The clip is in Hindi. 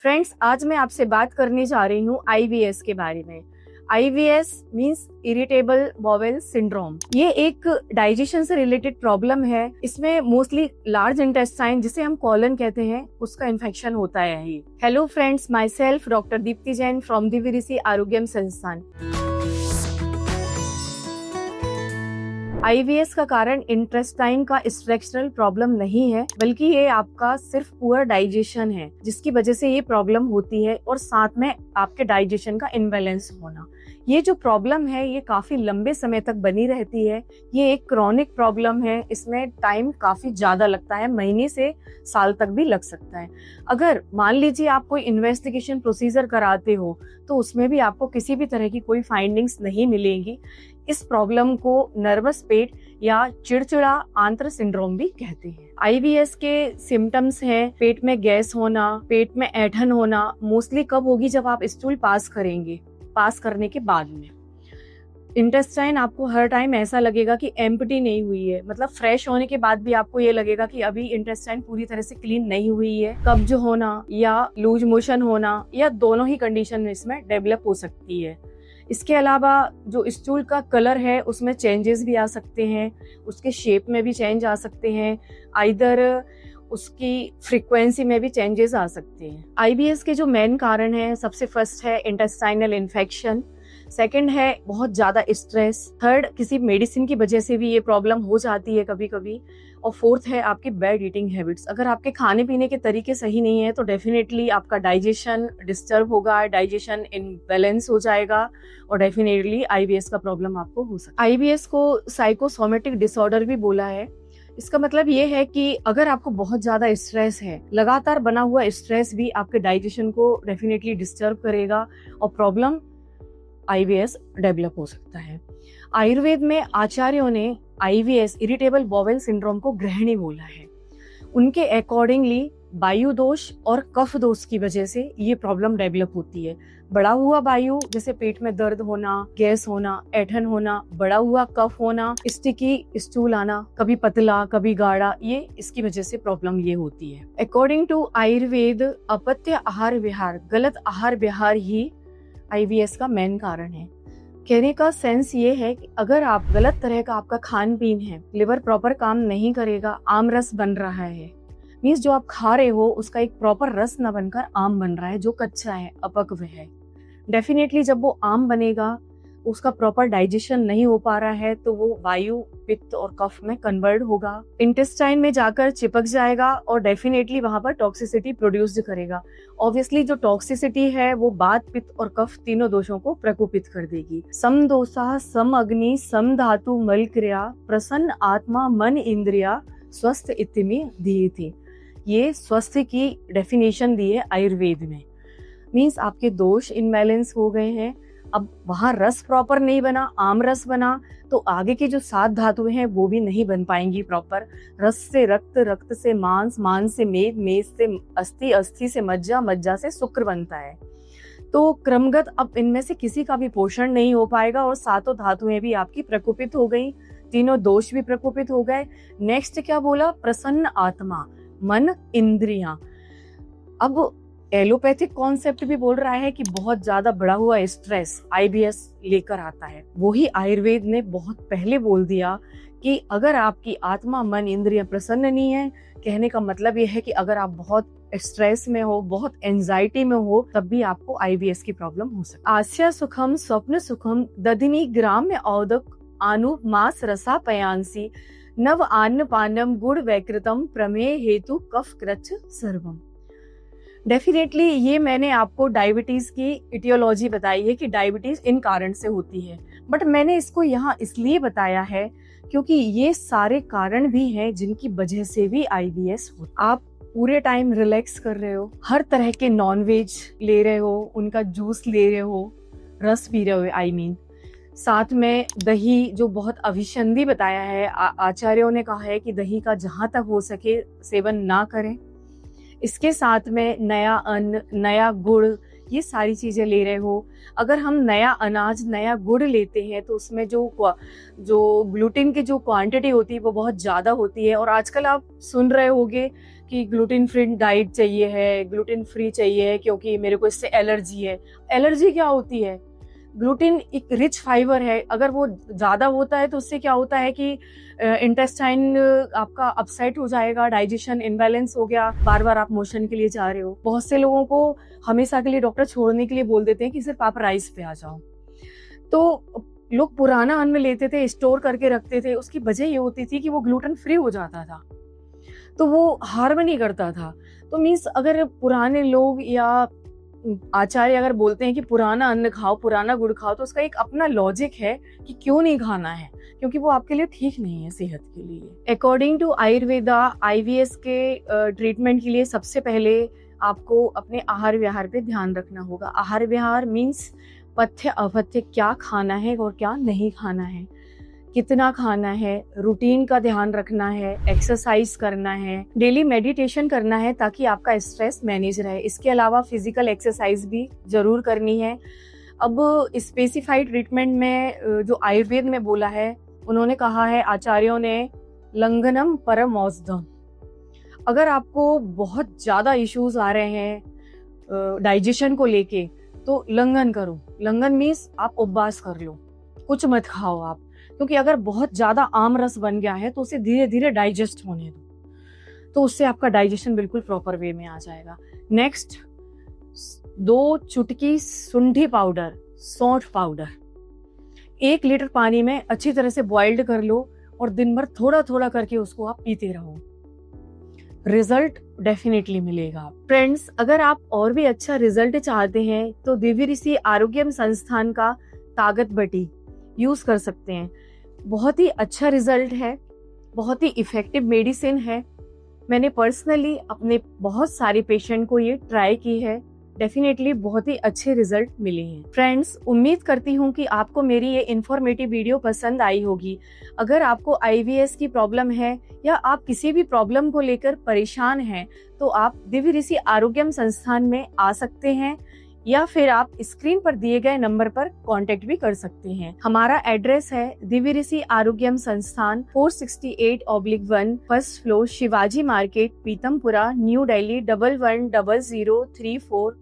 फ्रेंड्स, आज मैं आपसे बात करने जा रही हूँ आईवीएस के बारे में। IVS means irritable bowel syndrome. ये एक डाइजेशन से रिलेटेड प्रॉब्लम है। इसमें मोस्टली लार्ज इंटेस्टाइन, जिसे हम कॉलन कहते हैं, उसका इन्फेक्शन होता है। Hello friends, my self doctor Deepti Jain from Divya आरोग्यम संस्थान। आईवीएस का कारण इंटेस्टाइन का स्ट्रक्चरल प्रॉब्लम नहीं है, बल्कि ये आपका सिर्फ पुअर डाइजेशन है, जिसकी वजह से ये प्रॉब्लम होती है, और साथ में आपके डाइजेशन का इम्बैलेंस होना। ये जो प्रॉब्लम है ये काफी लंबे समय तक बनी रहती है। ये एक क्रॉनिक प्रॉब्लम है। इसमें टाइम काफी ज्यादा लगता है, महीने से साल तक भी लग सकता है। अगर मान लीजिए आप कोई इन्वेस्टिगेशन प्रोसीजर कराते हो तो उसमें भी आपको किसी भी तरह की कोई फाइंडिंग्स नहीं मिलेंगी। इस प्रॉब्लम को नर्वस पेट या चिड़चिड़ा आंत्र सिंड्रोम भी कहते हैं। आईवीएस के सिम्टम्स हैं पेट में गैस होना, पेट में ऐंठन होना। मोस्टली कब होगी? जब आप स्टूल पास करेंगे, पास करने के बाद में। इंटेस्टाइन आपको हर टाइम ऐसा लगेगा कि एम्प्टी नहीं हुई है, मतलब फ्रेश होने के बाद भी आपको ये लगेगा कि अभी इंटेस्टाइन पूरी तरह से क्लीन नहीं हुई है। कब्ज होना या लूज मोशन होना, या दोनों ही कंडीशन इसमें डेवलप हो सकती है। इसके अलावा जो स्टूल का कलर है उसमें चेंजेस भी आ सकते हैं, उसके शेप में भी चेंज आ सकते हैं, आइदर उसकी फ्रीक्वेंसी में भी चेंजेस आ सकते हैं। आईबीएस के जो मेन कारण है, सबसे फर्स्ट है इंटेस्टाइनल इन्फेक्शन, सेकंड है बहुत ज्यादा स्ट्रेस, थर्ड किसी मेडिसिन की वजह से भी ये प्रॉब्लम हो जाती है कभी कभी, और फोर्थ है आपकी बैड ईटिंग हैबिट्स। अगर आपके खाने पीने के तरीके सही नहीं है तो डेफिनेटली आपका डाइजेशन डिस्टर्ब होगा, डाइजेशन इनबैलेंस हो जाएगा, और डेफिनेटली आईबीएस का प्रॉब्लम आपको हो सकता है। आईबीएस को साइकोसोमेटिक डिसऑर्डर भी बोला है। इसका मतलब ये है कि अगर आपको बहुत ज्यादा स्ट्रेस है, लगातार बना हुआ स्ट्रेस भी आपके डाइजेशन को डेफिनेटली डिस्टर्ब करेगा, और प्रॉब्लम आईवीएस डेवलप हो सकता है। आयुर्वेद में आचार्यों ने आईवीएस इरिटेबल बॉवेल सिंड्रोम को ग्रहणी बोला है। उनके अकॉर्डिंगली वायु दोष और कफ दोष की वजह से ये प्रॉब्लम डेवलप होती है। बढ़ा हुआ वायु, जैसे पेट में दर्द होना, गैस होना, ऐंठन होना, बढ़ा हुआ कफ होना, स्टिकी स्टूल आना, कभी पतला कभी गाढ़ा, ये इसकी वजह से प्रॉब्लम ये होती है। अकॉर्डिंग टू आयुर्वेद, अपत्य आहार विहार, गलत आहार विहार ही आईवीएस का मेन कारण है। कहने का सेंस ये है कि अगर आप गलत तरह का आपका खान पीन है, लिवर प्रॉपर काम नहीं करेगा, आम रस बन रहा है, मीन्स जो आप खा रहे हो उसका एक प्रॉपर रस न बनकर आम बन रहा है जो कच्चा है, अपक्व है। डेफिनेटली जब वो आम बनेगा, उसका प्रॉपर डाइजेशन नहीं हो पा रहा है, तो वो वायु, पित्त और कफ में कन्वर्ट होगा, इंटेस्टाइन में जाकर चिपक जाएगा, और डेफिनेटली वहां पर टॉक्सिसिटी प्रोड्यूस करेगा। ऑब्वियसली जो टॉक्सिसिटी है वो वात, पित्त और कफ तीनों दोषों को प्रकोपित कर देगी। सम दोषा सम अग्नि सम धातु मल क्रिया, प्रसन्न आत्मा मन इंद्रिया, स्वस्थ इतिमी दी थी। ये स्वस्थ की डेफिनेशन दी है आयुर्वेद में। मीन्स आपके दोष इनबैलेंस हो गए हैं, अब वहां रस प्रॉपर नहीं बना, आम रस बना, तो आगे की जो 7 धातुएं हैं वो भी नहीं बन पाएंगी प्रॉपर। रस से रक्त, रक्त से मांस, मांस से मेद, मेद से अस्थि, अस्थि से मज्जा, मज्जा से शुक्र बनता है। तो क्रमगत अब इनमें से किसी का भी पोषण नहीं हो पाएगा, और 7 धातुएं भी आपकी प्रकोपित हो गई, तीनों दोष भी प्रकोपित हो गए। नेक्स्ट क्या बोला? प्रसन्न आत्मा, मन, इंद्रियां। अब एलोपैथिक कॉन्सेप्ट भी बोल रहा है कि बहुत ज्यादा बढ़ा हुआ स्ट्रेस आईबीएस लेकर आता है। वही आयुर्वेद ने बहुत पहले बोल दिया कि अगर आपकी आत्मा, मन, इंद्रियां प्रसन्न नहीं है, कहने का मतलब यह है कि अगर आप बहुत स्ट्रेस में हो, बहुत एंजाइटी में हो, तब भी आपको आईबीएस की प्रॉब्लम हो सकती है। आस्या सुखम स्वप्न सुखम दधिनी ग्राम्य औदक आनु मास रसा पयांसी, नव आन्न पानम गुड़ वैकृतम प्रमेय हेतु कफ कृच्छ सर्वम। डेफिनेटली ये मैंने आपको डायबिटीज की इटियोलॉजी बताई है कि डायबिटीज इन कारण से होती है, बट मैंने इसको यहाँ इसलिए बताया है क्योंकि ये सारे कारण भी हैं जिनकी वजह से भी आईबीएस हो। आप पूरे टाइम रिलैक्स कर रहे हो, हर तरह के नॉनवेज ले रहे हो, उनका जूस ले रहे हो, रस पी रहे हो, आई मीन साथ में दही, जो बहुत अभिसंधि बताया है, आचार्यों ने कहा है कि दही का जहां तक हो सके सेवन ना करें। इसके साथ में नया अन्न, नया गुड़, ये सारी चीजें ले रहे हो। अगर हम नया अनाज, नया गुड़ लेते हैं तो उसमें जो ग्लूटेन की जो क्वांटिटी होती है वो बहुत ज्यादा होती है। और आजकल आप सुन रहे होगे कि ग्लूटेन फ्री डाइट चाहिए है, ग्लूटेन फ्री चाहिए है क्योंकि मेरे को इससे एलर्जी है। एलर्जी क्या होती है? ग्लूटेन एक रिच फाइबर है, अगर वो ज्यादा होता है तो उससे क्या होता है कि इंटेस्टाइन आपका अपसेट हो जाएगा, डाइजेशन इनबैलेंस हो गया, बार बार आप मोशन के लिए जा रहे हो। बहुत से लोगों को हमेशा के लिए डॉक्टर छोड़ने के लिए बोल देते हैं कि सिर्फ आप राइस पे आ जाओ। तो लोग पुराना अन्न लेते थे, स्टोर करके रखते थे, उसकी वजह ये होती थी कि वो ग्लूटेन फ्री हो जाता था, तो वो हार्म नहीं करता था। तो मीन्स अगर पुराने लोग या आचार्य अगर बोलते हैं कि पुराना अन्न खाओ, पुराना गुड़ खाओ, तो उसका एक अपना लॉजिक है कि क्यों नहीं खाना है, क्योंकि वो आपके लिए ठीक नहीं है सेहत के लिए। अकॉर्डिंग टू आयुर्वेदा, IBS के ट्रीटमेंट के लिए सबसे पहले आपको अपने आहार विहार पे ध्यान रखना होगा। आहार विहार मीन्स पथ्य अपथ्य, क्या खाना है और क्या नहीं खाना है, कितना खाना है, रूटीन का ध्यान रखना है, एक्सरसाइज करना है, डेली मेडिटेशन करना है ताकि आपका स्ट्रेस मैनेज रहे। इसके अलावा फिजिकल एक्सरसाइज भी जरूर करनी है। अब स्पेसिफाइड ट्रीटमेंट में जो आयुर्वेद में बोला है, उन्होंने कहा है आचार्यों ने, लंघनम परम औषधम। अगर आपको बहुत ज्यादा इश्यूज आ रहे हैं डाइजेशन को लेके, तो लंघन करो। लंघन मीन्स आप उपवास कर लो, कुछ मत खाओ आप, क्योंकि अगर बहुत ज्यादा आम रस बन गया है तो उसे धीरे धीरे डाइजेस्ट होने दो, तो उससे आपका डाइजेशन बिल्कुल प्रॉपर वे में आ जाएगा। नेक्स्ट, 2 चुटकी सुंठी पाउडर, सौंठ पाउडर 1 लीटर पानी में अच्छी तरह से बॉइल्ड कर लो और दिन भर थोड़ा थोड़ा करके उसको आप पीते रहो, रिजल्ट डेफिनेटली मिलेगा। फ्रेंड्स, अगर आप और भी अच्छा रिजल्ट चाहते हैं तो दिव्य ऋषि आरोग्यम संस्थान का ताकत बटी यूज कर सकते हैं। बहुत ही अच्छा रिजल्ट है, बहुत ही इफेक्टिव मेडिसिन है। मैंने पर्सनली अपने बहुत सारे पेशेंट को ये ट्राई की है, डेफिनेटली बहुत ही अच्छे रिजल्ट मिले हैं। फ्रेंड्स, उम्मीद करती हूँ कि आपको मेरी ये इन्फॉर्मेटिव वीडियो पसंद आई होगी। अगर आपको IBS की प्रॉब्लम है या आप किसी भी प्रॉब्लम को लेकर परेशान हैं, तो आप दिव्य ऋषि आरोग्यम संस्थान में आ सकते हैं या फिर आप स्क्रीन पर दिए गए नंबर पर कांटेक्ट भी कर सकते हैं। हमारा एड्रेस है दिव्य ऋषि आरोग्यम संस्थान, 468/1, first floor, Shivaji market, Pitampura, new Delhi 110034।